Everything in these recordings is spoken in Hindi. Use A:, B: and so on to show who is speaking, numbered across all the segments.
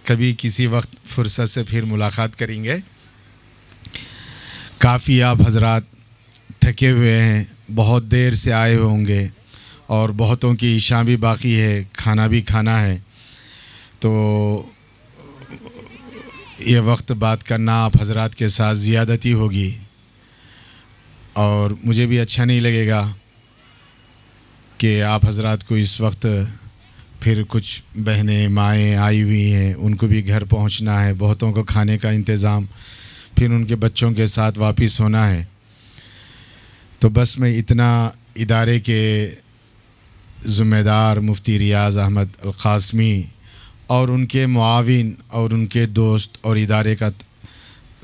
A: कभी किसी वक्त फुर्सत से फिर मुलाकात करेंगे। काफ़ी आप हजरात थके हुए हैं, बहुत देर से आए हुए होंगे और बहुतों की इशा भी बाकी है, खाना भी खाना है, तो ये वक्त बात करना आप हजरात के साथ ज़ियादती होगी और मुझे भी अच्छा नहीं लगेगा कि आप हजरात को इस वक्त फिर कुछ बहनें माएँ आई हुई हैं, उनको भी घर पहुंचना है, बहुतों को खाने का इंतज़ाम, फिर उनके बच्चों के साथ वापस होना है। तो बस मैं इतना इदारे के ज़िम्मेदार मुफ्ती रियाज़ अहमद अल-क़ासमी और उनके मुआविन और उनके दोस्त और इदारे का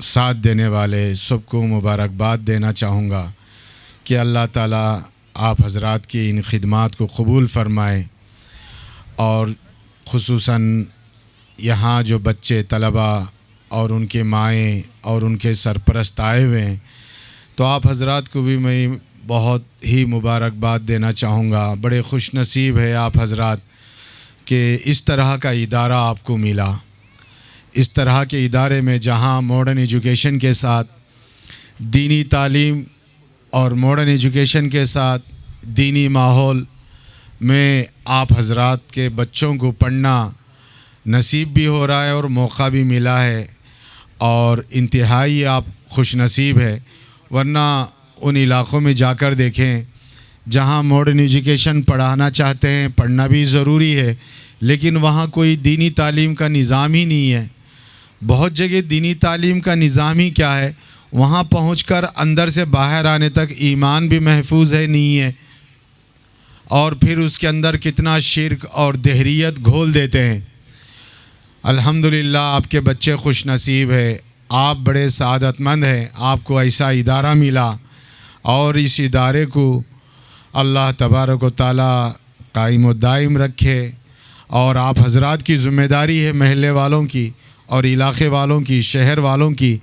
A: साथ देने वाले सबको मुबारकबाद देना चाहूँगा कि अल्लाह ताला आप हजरात की इन खिदमात को कबूल फ़रमाए और ख़ुसूसन यहाँ जो बच्चे तलबा और उनके माएँ और उनके सरपरस्त आए हुए हैं, तो आप हजरात को भी मैं बहुत ही मुबारकबाद देना चाहूँगा। बड़े खुश नसीब है आप हजरात कि इस तरह का इदारा आपको मिला, इस तरह के इदारे में जहाँ मॉडर्न एजुकेशन के साथ दीनी तालीम और मॉडर्न एजुकेशन के साथ दीनी माहौल में आप हजरात के बच्चों को पढ़ना नसीब भी हो रहा है और मौका भी मिला है और इंतहाई आप खुश नसीब है। वरना उन इलाक़ों में जाकर देखें जहाँ मॉडर्न एजुकेशन पढ़ाना चाहते हैं, पढ़ना भी ज़रूरी है, लेकिन वहाँ कोई दीनी तालीम का निज़ाम ही नहीं है। बहुत जगह दीनी तालीम का निज़ाम ही क्या है, वहाँ पहुँचकर अंदर से बाहर आने तक ईमान भी महफूज है नहीं है, और फिर उसके अंदर कितना शिर्क और दहरियत घोल देते हैं। अल्हम्दुलिल्लाह आपके बच्चे खुश नसीब है, आप बड़े सआदतमंद हैं, आपको ऐसा इदारा मिला और इस इदारे को अल्लाह तबारक व तआला कायम व दायम रखे। और आप हजरात की ज़िम्मेदारी है महल्ले वालों की और इलाक़े वालों की, शहर वालों की,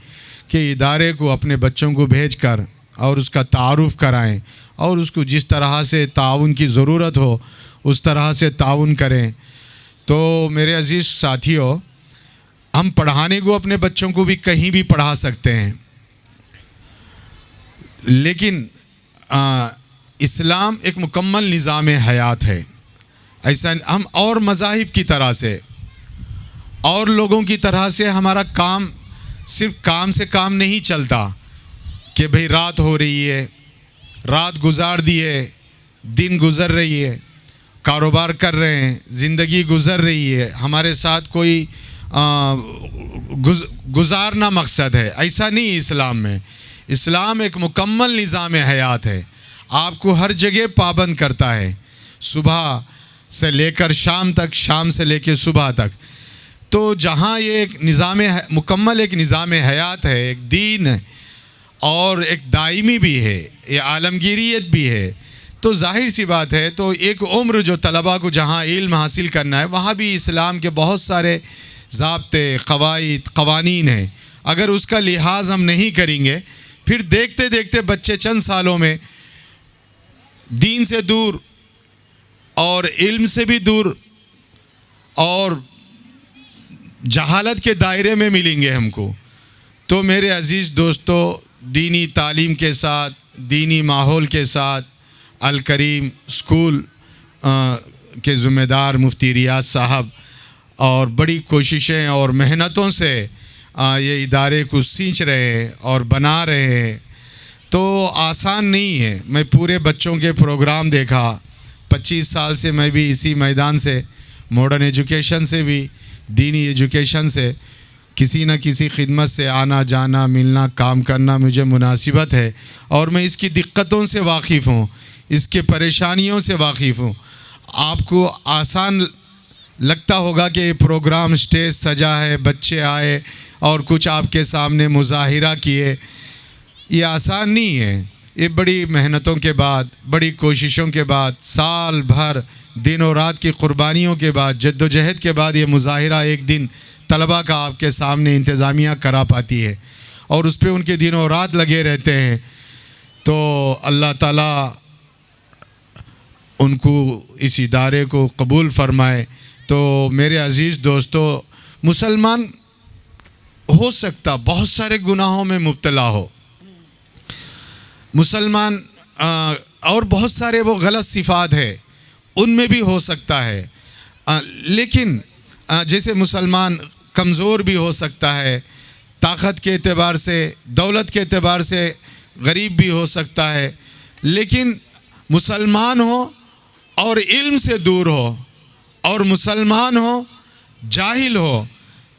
A: कि इदारे को अपने बच्चों को भेज कर और उसका तारुफ़ कराएं और उसको जिस तरह से ताउन की ज़रूरत हो उस तरह से ताउन करें। तो मेरे अज़ीज़ साथियों, हम पढ़ाने को अपने बच्चों को भी कहीं भी पढ़ा सकते हैं, लेकिन इस्लाम एक मुकम्मल निज़ाम हयात है। ऐसा हम और मज़ाहिब की तरह से और लोगों की तरह से हमारा काम सिर्फ काम से काम नहीं चलता कि भाई रात हो रही है, रात गुजार दी है, दिन गुज़र रही है, कारोबार कर रहे हैं, ज़िंदगी गुज़र रही है, हमारे साथ कोई गुजारना मकसद है। ऐसा नहीं इस्लाम में। इस्लाम एक मुकम्मल निज़ाम हयात है, आपको हर जगह पाबंद करता है, सुबह से लेकर शाम तक, शाम से लेकर सुबह तक। तो जहाँ ये एक निज़ाम मुकम्मल एक निज़ाम हयात है, एक दीन है और एक दायमी भी है, ये आलमगीरियत भी है, तो जाहिर सी बात है। तो एक उम्र जो तलबा को जहाँ इल्म हासिल करना है, वहाँ भी इस्लाम के बहुत सारे ज़ाब्ते, क़वाइद, क़वानीन हैं। अगर उसका लिहाज हम नहीं करेंगे, फिर देखते देखते बच्चे चंद सालों में दीन से दूर और इल्म से भी दूर और जहालत के दायरे में मिलेंगे हमको। तो मेरे अज़ीज़ दोस्तों, दीनी तालीम के साथ, दीनी माहौल के साथ अल करीम स्कूल के ज़िम्मेदार मुफ्ती रियाज़ साहब और बड़ी कोशिशें और मेहनतों से ये इदारे को सींच रहे हैं और बना रहे हैं। तो आसान नहीं है। मैं पूरे बच्चों के प्रोग्राम देखा, 25 साल से मैं भी इसी मैदान से, मॉडर्न एजुकेशन से भी, दीनी एजुकेशन से, किसी न किसी खिदमत से आना जाना, मिलना, काम करना मुझे मुनासिबत है और मैं इसकी दिक्कतों से वाकिफ़ हूँ, इसके परेशानियों से वाकिफ़ हूँ। आपको आसान लगता होगा कि ये प्रोग्राम स्टेज सजा है, बच्चे आए और कुछ आपके सामने मुज़ाहिरा किए, ये आसान नहीं है। ये बड़ी मेहनतों के बाद, बड़ी कोशिशों के बाद, साल भर दिन और रात की कुर्बानियों के बाद, जद्दोजहद के बाद ये मुज़ाहिरा एक दिन तलबा का आपके सामने इंतज़ामिया करा पाती है और उस पर उनके दिन और रात लगे रहते हैं। तो अल्लाह ताला उनको इस इदारे को कबूल फ़रमाए। तो मेरे अज़ीज़ दोस्तों, मुसलमान हो सकता बहुत सारे गुनाहों में मुब्तला हो, मुसलमान और बहुत सारे वो गलत सिफात है उनमें भी हो सकता है, लेकिन जैसे मुसलमान कमज़ोर भी हो सकता है, ताकत के एतबार से, दौलत के एतबार से गरीब भी हो सकता है, लेकिन मुसलमान हो और इल्म से दूर हो और मुसलमान हो जाहिल हो,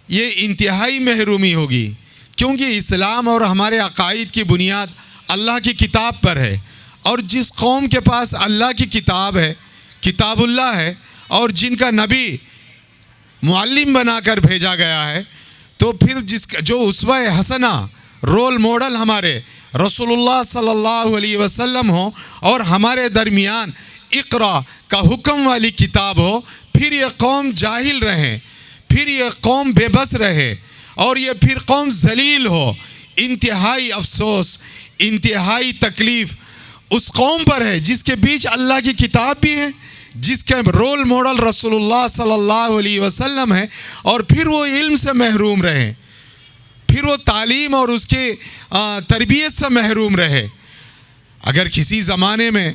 A: ये इंतहाई महरूमी होगी। क्योंकि इस्लाम और हमारे अकायद की बुनियाद अल्लाह की किताब पर है, और जिस कौम के पास अल्लाह की किताब है, किताबुल्लाह है, और जिनका नबी मुअल्लिम बनाकर भेजा गया है, तो फिर जो उसवा हसना रोल मॉडल हमारे रसूलुल्लाह सल्लल्लाहु अलैहि वसल्लम हो और हमारे दरमियान इक़रा का हुक्म वाली किताब हो, फिर ये कौम जाहिल रहे, फिर ये कौम बेबस रहे और ये फिर कौम जलील हो, इंतहाई अफसोस, इंतहाई तकलीफ़ उस कौम पर है जिसके बीच अल्लाह की किताब भी है, जिसके रोल मॉडल रसूलुल्लाह सल्लल्लाहु अलैहि वसल्लम है, और फिर वो इल्म से महरूम रहे, फिर वो तालीम और उसके तरबियत से महरूम रहे। अगर किसी ज़माने में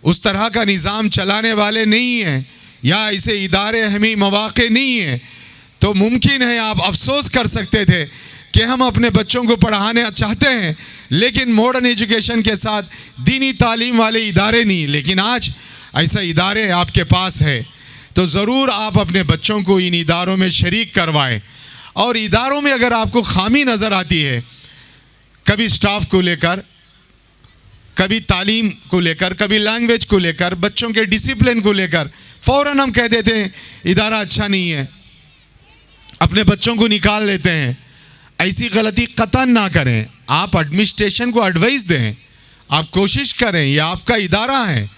A: उस तरह का निज़ाम चलाने वाले नहीं हैं या ऐसे इदारे हमें मौक़े नहीं हैं, तो मुमकिन है आप अफसोस कर सकते थे कि हम अपने बच्चों को पढ़ाने चाहते हैं, लेकिन मॉडर्न एजुकेशन के साथ दीनी तालीम वाले इदारे नहीं। लेकिन आज ऐसा इदारे आपके पास है, तो ज़रूर आप अपने बच्चों को इन इदारों में शरीक करवाएं। और इदारों में अगर आपको खामी नज़र आती है, कभी स्टाफ को लेकर, कभी तालीम को लेकर, कभी लैंग्वेज को लेकर, बच्चों के डिसिप्लिन को लेकर, फ़ौरन हम कह देते हैं इदारा अच्छा नहीं है, अपने बच्चों को निकाल लेते हैं। ऐसी गलती कतई ना करें। आप एडमिनिस्ट्रेशन को एडवाइस दें, आप कोशिश करें, यह आपका इदारा है।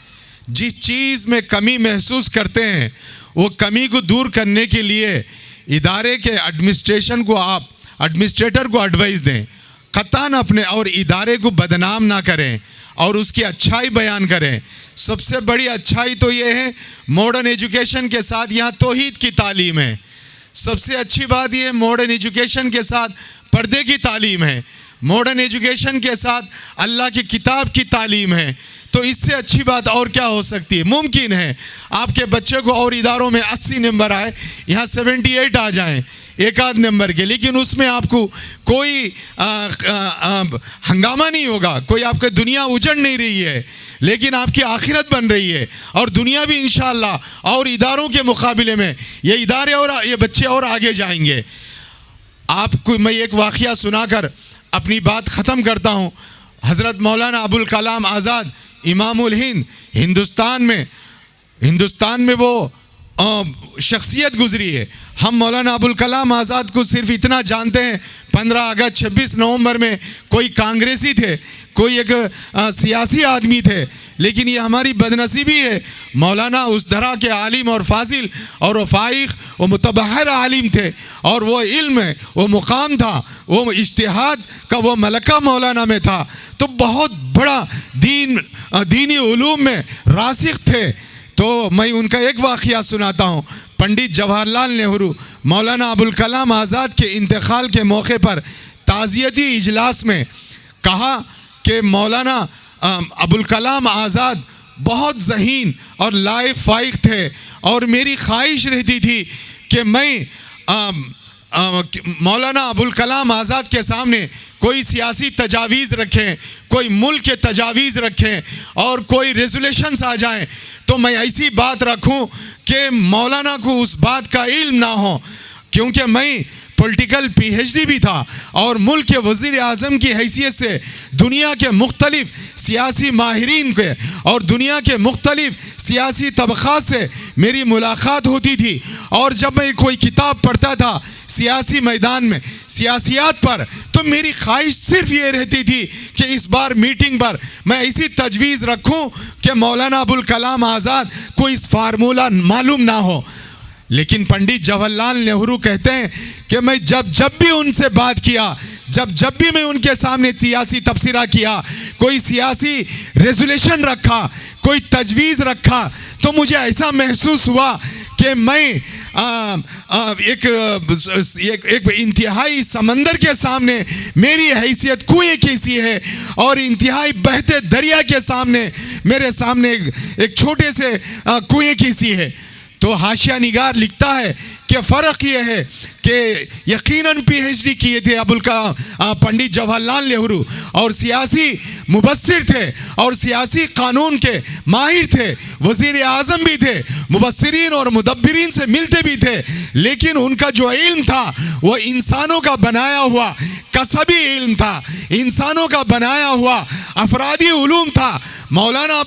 A: जिस चीज़ में कमी महसूस करते हैं वो कमी को दूर करने के लिए इदारे के एडमिनिस्ट्रेशन को, आप एडमिनिस्ट्रेटर को एडवाइस दें, कतई अपने और इदारे को बदनाम ना करें और उसकी अच्छाई बयान करें। सबसे बड़ी अच्छाई तो ये है मॉडर्न एजुकेशन के साथ यहाँ तौहीद की तालीम है। सबसे अच्छी बात यह मॉडर्न एजुकेशन के साथ पर्दे की तालीम है, मॉडर्न एजुकेशन के साथ अल्लाह की किताब की तालीम है। तो इससे अच्छी बात और क्या हो सकती है? मुमकिन है आपके बच्चे को और इदारों में 80 नंबर आए, यहाँ 78 आ जाएं एक आध नंबर के, लेकिन उसमें आपको कोई हंगामा नहीं होगा, कोई आपकी दुनिया उजड़ नहीं रही है, लेकिन आपकी आखिरत बन रही है और दुनिया भी इंशाअल्लाह और इदारों के मुकाबले में ये इदारे और ये बच्चे और आगे जाएंगे। आपको मैं एक वाक़या सुनाकर अपनी बात ख़त्म करता हूँ। हज़रत मौलाना अबुल कलाम आज़ाद इमामुल हिंद, हिंदुस्तान में वो शख्सियत गुजरी है। हम मौलाना अबुल कलाम आज़ाद को सिर्फ इतना जानते हैं 15 अगस्त 26 नवंबर में कोई कांग्रेसी थे, कोई एक सियासी आदमी थे, लेकिन ये हमारी बदनसीबी है। मौलाना उस तरह के आलिम और फाजिल और फ़ाइक़ वो मुतबहर आलिम थे, और वो इल्म है, वो मुकाम था, वो इज्तिहाद का वो मलका मौलाना में था। तो बहुत बड़ा दीनी उलूम में रासिख थे। तो मैं उनका एक वाक़या सुनाता हूँ। पंडित जवाहरलाल नेहरू मौलाना अबुल कलाम आज़ाद के इंतकाल के मौके पर ताज़ियती इजलास में कहा कि मौलाना अबुल कलाम आज़ाद बहुत ज़हीन और लायक फ़ाइक़ थे, और मेरी ख्वाहिश रहती थी कि मैं मौलाना अबुल कलाम आज़ाद के सामने कोई सियासी तजावीज़ रखें, कोई मुल्क के तजावीज़ रखें और कोई रेजोल्यूशंस आ जाएं, तो मैं ऐसी बात रखूं कि मौलाना को उस बात का इल्म ना हो। क्योंकि मैं पॉलिटिकल पीएचडी भी था और मुल्क के वज़ीर आज़म की हैसियत से दुनिया के मुख्तलिफ सियासी माहिरीन के और दुनिया के मुख्तलिफ सियासी तबक़ात से मेरी मुलाकात होती थी। और जब मैं कोई किताब पढ़ता था सियासी मैदान में सियासियात पर, तो मेरी ख्वाहिश सिर्फ ये रहती थी कि इस बार मीटिंग पर मैं ऐसी तजवीज़ रखूं कि मौलाना अबुल कलाम आज़ाद को इस फार्मूला मालूम ना हो। लेकिन पंडित जवाहरलाल नेहरू कहते हैं कि मैं जब भी उनसे बात किया, जब भी मैं उनके सामने सियासी तबसरा किया, कोई सियासी रेजोल्यूशन रखा, कोई तजवीज़ रखा, तो मुझे ऐसा महसूस हुआ कि मैं एक इंतहाई समंदर के सामने मेरी हैसियत कुएं कैसी है, और इंतहाई बहते दरिया के सामने मेरे सामने एक छोटे से कुएं कैसी है। तो हाशिया निगार लिखता है कि फ़र्क ये है कि यकीनन पीएचडी किए थे अबुल कलाम पंडित जवाहरलाल नेहरू, और सियासी मुबस्सिर थे और सियासी कानून के माहिर थे, वज़ीर आज़म भी थे, मुबस्सिरीन और मुदब्बिरीन से मिलते भी थे, लेकिन उनका जो इल्म था वो इंसानों का बनाया हुआ कसबी इल्म था, इंसानों का बनाया हुआ अफरादी उलूम था। मौलाना